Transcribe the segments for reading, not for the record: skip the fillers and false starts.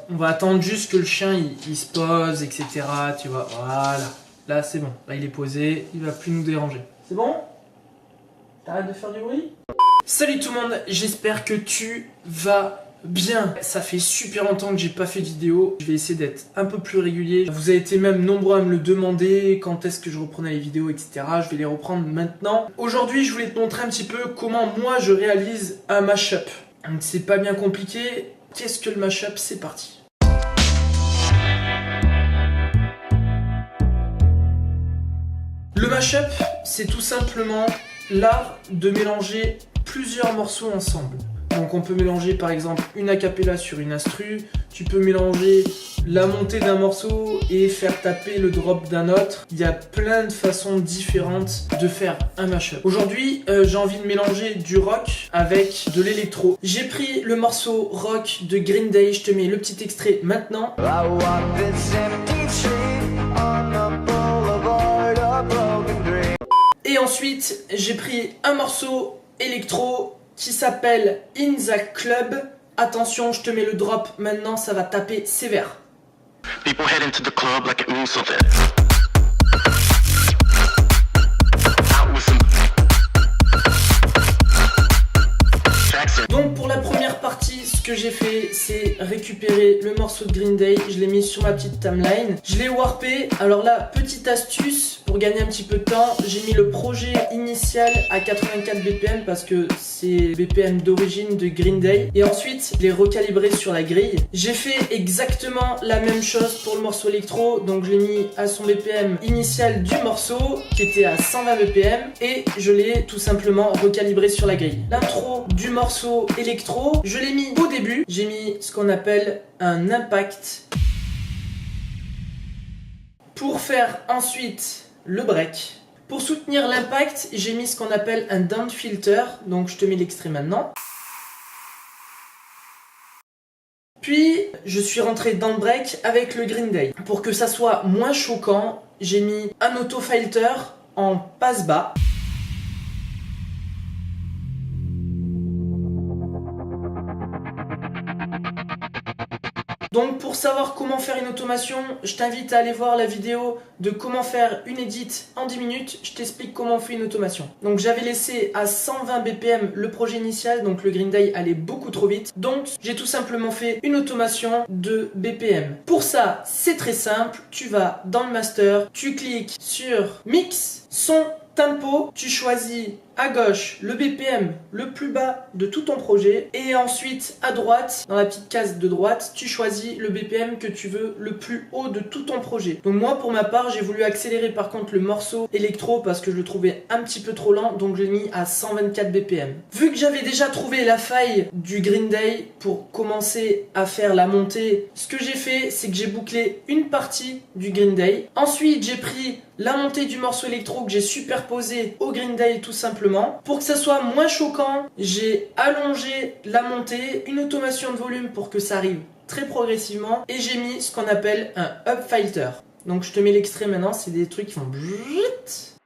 On va attendre juste que le chien il se pose, etc. Tu vois, voilà. Là c'est bon, là il est posé, il va plus nous déranger. C'est bon? T'arrêtes de faire du bruit? Salut tout le monde, j'espère que tu vas bien. Ça fait super longtemps que j'ai pas fait de vidéo. Je vais essayer d'être un peu plus régulier. Vous avez été même nombreux à me le demander, quand est-ce que je reprenais les vidéos, etc. Je vais les reprendre maintenant. Aujourd'hui, je voulais te montrer un petit peu comment moi je réalise un mashup. C'est pas bien compliqué. Qu'est-ce que le mashup? C'est parti. Le mashup, c'est tout simplement l'art de mélanger plusieurs morceaux ensemble. Donc on peut mélanger par exemple une acapella sur une instru, tu peux mélanger la montée d'un morceau et faire taper le drop d'un autre. Il y a plein de façons différentes de faire un mashup. Aujourd'hui, j'ai envie de mélanger du rock avec de l'électro. J'ai pris le morceau rock de Green Day, je te mets le petit extrait maintenant. Et ensuite, j'ai pris un morceau électro qui s'appelle In the Club. Attention, je te mets le drop maintenant, ça va taper sévère. People head into the club like it means something. Donc pour la première partie, ce que j'ai fait, c'est récupérer le morceau de Green Day, je l'ai mis sur ma petite timeline, je l'ai warpé. Alors là, petite astuce pour gagner un petit peu de temps, j'ai mis le projet initial à 84 BPM parce que c'est BPM d'origine de Green Day. Et ensuite, je l'ai recalibré sur la grille. J'ai fait exactement la même chose pour le morceau électro, donc je l'ai mis à son BPM initial du morceau qui était à 120 BPM et je l'ai tout simplement recalibré sur la grille. L'intro du morceau électro, je l'ai mis au début, j'ai mis ce qu'on appelle un impact pour faire ensuite le break. Pour soutenir l'impact, j'ai mis ce qu'on appelle un down filter, donc je te mets l'extrait maintenant. Puis je suis rentré dans le break avec le Green Day. Pour que ça soit moins choquant, j'ai mis un auto filter en passe bas. Donc pour savoir comment faire une automation, je t'invite à aller voir la vidéo de comment faire une edit en 10 minutes. Je t'explique comment on fait une automation. Donc j'avais laissé à 120 BPM le projet initial, donc le Green Day allait beaucoup trop vite. Donc j'ai tout simplement fait une automation de BPM. Pour ça, c'est très simple. Tu vas dans le master, tu cliques sur Mix, Son, Tempo, tu choisis à gauche le BPM le plus bas de tout ton projet et ensuite à droite, dans la petite case de droite, tu choisis le BPM que tu veux le plus haut de tout ton projet. Donc moi pour ma part j'ai voulu accélérer par contre le morceau électro parce que je le trouvais un petit peu trop lent, donc je l'ai mis à 124 BPM. Vu que j'avais déjà trouvé la faille du Green Day pour commencer à faire la montée, ce que j'ai fait c'est que j'ai bouclé une partie du Green Day. Ensuite j'ai pris la montée du morceau électro que j'ai superposé au Green Day tout simplement. Pour que ça soit moins choquant, j'ai allongé la montée, une automation de volume pour que ça arrive très progressivement et j'ai mis ce qu'on appelle un up filter. Donc je te mets l'extrait maintenant, c'est des trucs qui font bzzzt.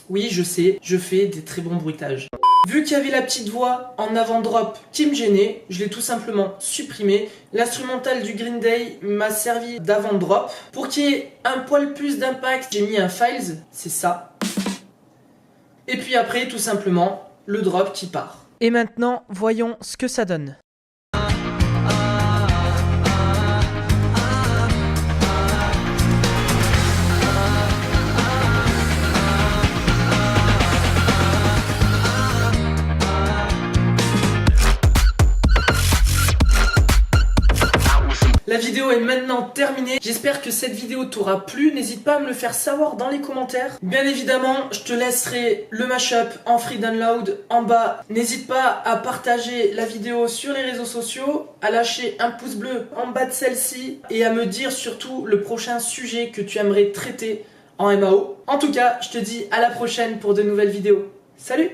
Oui, je sais, je fais des très bons bruitages. Vu qu'il y avait la petite voix en avant-drop qui me gênait, je l'ai tout simplement supprimé. L'instrumental du Green Day m'a servi d'avant-drop. Pour qu'il y ait un poil plus d'impact, j'ai mis un files, c'est ça. Et puis après, tout simplement, le drop qui part. Et maintenant, voyons ce que ça donne. La vidéo est maintenant terminée, j'espère que cette vidéo t'aura plu, n'hésite pas à me le faire savoir dans les commentaires. Bien évidemment, je te laisserai le mashup en free download en bas. N'hésite pas à partager la vidéo sur les réseaux sociaux, à lâcher un pouce bleu en bas de celle-ci et à me dire surtout le prochain sujet que tu aimerais traiter en MAO. En tout cas, je te dis à la prochaine pour de nouvelles vidéos. Salut!